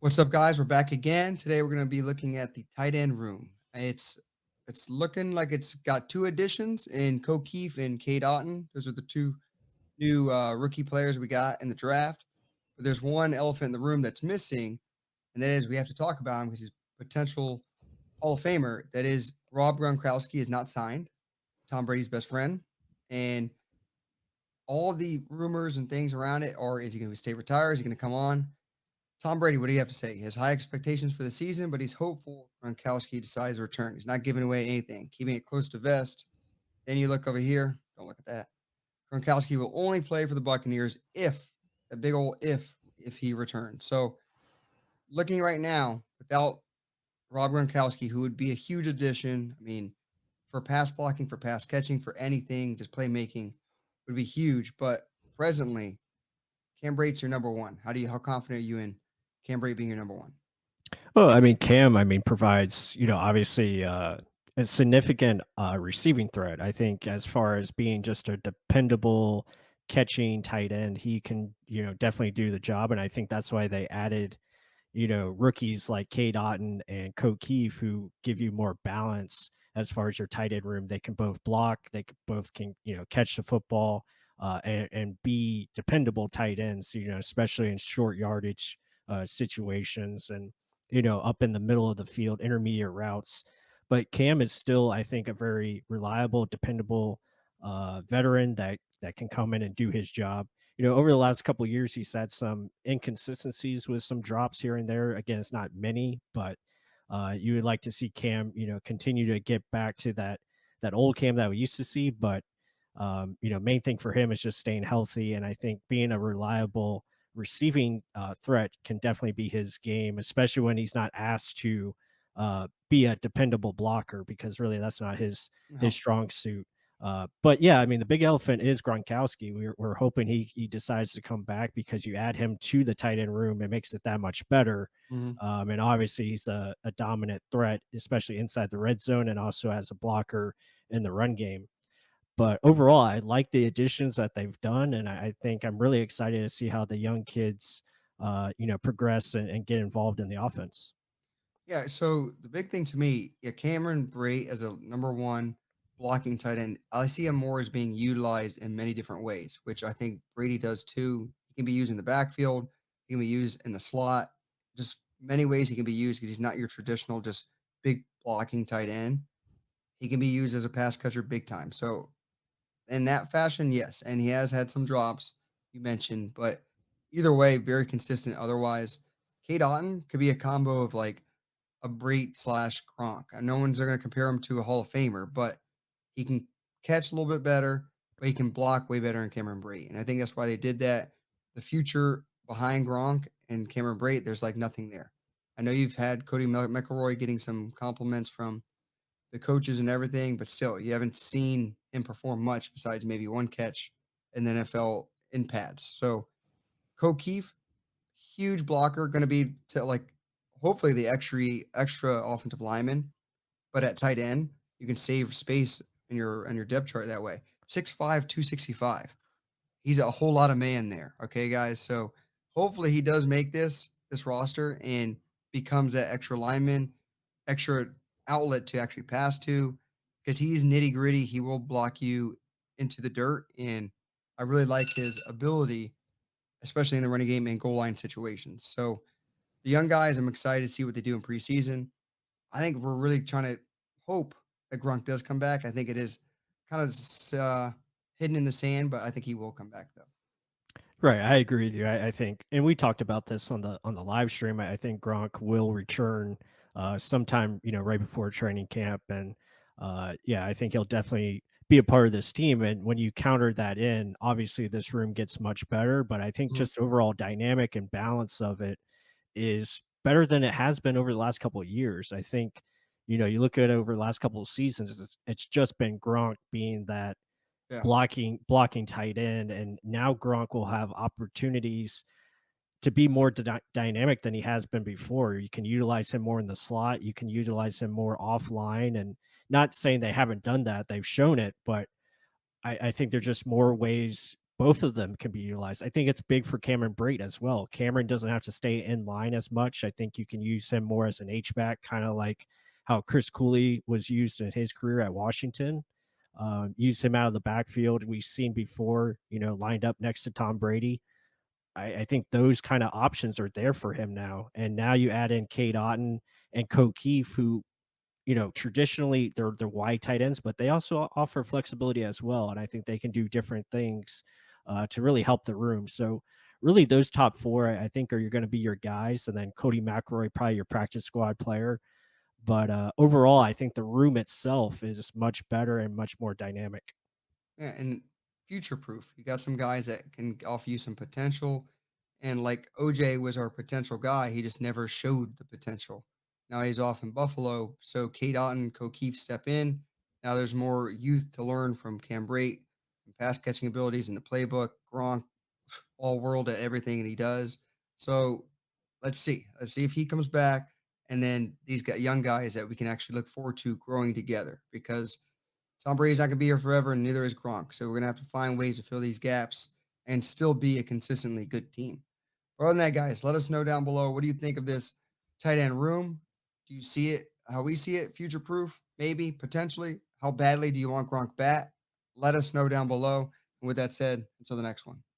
What's up, guys? We're back again. Today we're going to be looking at the tight end room. It's looking like it's got two additions in Kieft and Cade Otton. Those are the two new rookie players we got in the draft. But there's one elephant in the room that's missing, and that is we have to talk about him because he's a potential Hall of Famer. That is Rob Gronkowski is not signed. Tom Brady's best friend, and all of the rumors and things around it are: is he going to stay retired? Is he going to come on? Tom Brady, what do you have to say? He has high expectations for the season, but he's hopeful Gronkowski decides to return. He's not giving away anything, keeping it close to vest. Then you look over here. Don't look at that. Gronkowski will only play for the Buccaneers if a big old if he returns. So looking right now, without Rob Gronkowski, who would be a huge addition. I mean, for pass blocking, for pass catching, for anything, just playmaking would be huge. But presently, Cam Brate's your number one. How confident are you in Cam Brate being your number one? Well, I mean, Cam, provides, obviously a significant receiving threat. I think as far as being just a dependable catching tight end, he can, definitely do the job. And I think that's why they added, rookies like Cade Otton and Kieft who give you more balance as far as your tight end room. They can both block, they both can, catch the football and be dependable tight ends, especially in short yardage situations and up in the middle of the field, intermediate routes. But Cam is still, I think, a very reliable, dependable veteran that can come in and do his job. Over the last couple of years, he's had some inconsistencies with some drops here and there. Again, it's not many, but you would like to see Cam, continue to get back to that old Cam that we used to see. But main thing for him is just staying healthy, and I think being a reliable receiving threat can definitely be his game, especially when he's not asked to be a dependable blocker because really that's not his No. strong suit. But yeah, I mean the big elephant is Gronkowski. We're hoping he decides to come back because you add him to the tight end room, it makes it that much better. Mhm. And obviously he's a dominant threat, especially inside the red zone and also as a blocker in the run game. But overall, I like the additions that they've done, and I think I'm really excited to see how the young kids, progress and get involved in the offense. Yeah, so the big thing to me, yeah, Cameron Brate as a number one blocking tight end, I see him more as being utilized in many different ways, which I think Brady does too. He can be used in the backfield, he can be used in the slot, just many ways he can be used because he's not your traditional just big blocking tight end. He can be used as a pass catcher big time. So in that fashion, yes, and he has had some drops you mentioned, but either way, very consistent. Otherwise, Kate Otten could be a combo of like a Brate slash Gronk. And no one's going to compare him to a Hall of Famer, but he can catch a little bit better, but he can block way better than Cameron Brate. And I think that's why they did that. The future behind Gronk and Cameron Brate, there's like nothing there. I know you've had Cody McElroy getting some compliments from the coaches and everything, but still, you haven't seen him perform much besides maybe one catch in the NFL in pads. So, Keefe, huge blocker, going to be to like hopefully the extra offensive lineman, but at tight end, you can save space in your depth chart that way. 6'5", 265. He's a whole lot of man there. Okay, guys. So hopefully he does make this roster and becomes that extra lineman, extra outlet to actually pass to, because he's nitty gritty. He will block you into the dirt, and I really like his ability, especially in the running game and goal line situations. So the young guys, I'm excited to see what they do in preseason. I think we're really trying to hope that Gronk does come back. I think it is kind of hidden in the sand, but I think he will come back though. Right, I agree with you. I think, and we talked about this on the live stream. I think Gronk will return sometime, right before training camp, and yeah, I think he'll definitely be a part of this team. And when you counter that in, obviously this room gets much better. But I think Mhm. just overall dynamic and balance of it is better than it has been over the last couple of years. I think, you look at it over the last couple of seasons, it's just been Gronk being that Yeah. blocking tight end, and now Gronk will have opportunities to be more dynamic than he has been before. You can utilize him more in the slot, you can utilize him more offline, and not saying they haven't done that, they've shown it, but I think there's just more ways both of them can be utilized. I think it's big for Cameron Brate as well. Cameron doesn't have to stay in line as much. I think you can use him more as an H-back, kind of like how Chris Cooley was used in his career at Washington. Use him out of the backfield. We've seen before, lined up next to Tom Brady. I think those kind of options are there for him now. And now you add in Cade Otton and Kieft, who traditionally they're wide tight ends, but they also offer flexibility as well, and I think they can do different things to really help the room. So really, those top four, I think, are you're going to be your guys, and then Cody McElroy, probably your practice squad player. But overall, I think the room itself is much better and much more dynamic. Yeah, and future proof. You got some guys that can offer you some potential. And like OJ was our potential guy, he just never showed the potential. Now he's off in Buffalo. So Kate Otten, Keefe step in. Now there's more youth to learn from Cam Brate, and pass catching abilities in the playbook. Gronk, all world at everything that he does. So let's see. Let's see if he comes back. And then these young guys that we can actually look forward to growing together, because Tom Brady's not gonna be here forever, and neither is Gronk. So we're gonna have to find ways to fill these gaps and still be a consistently good team. But other than that, guys, let us know down below. What do you think of this tight end room? Do you see it how we see it? Future proof? Maybe, potentially. How badly do you want Gronk back? Let us know down below. And with that said, until the next one.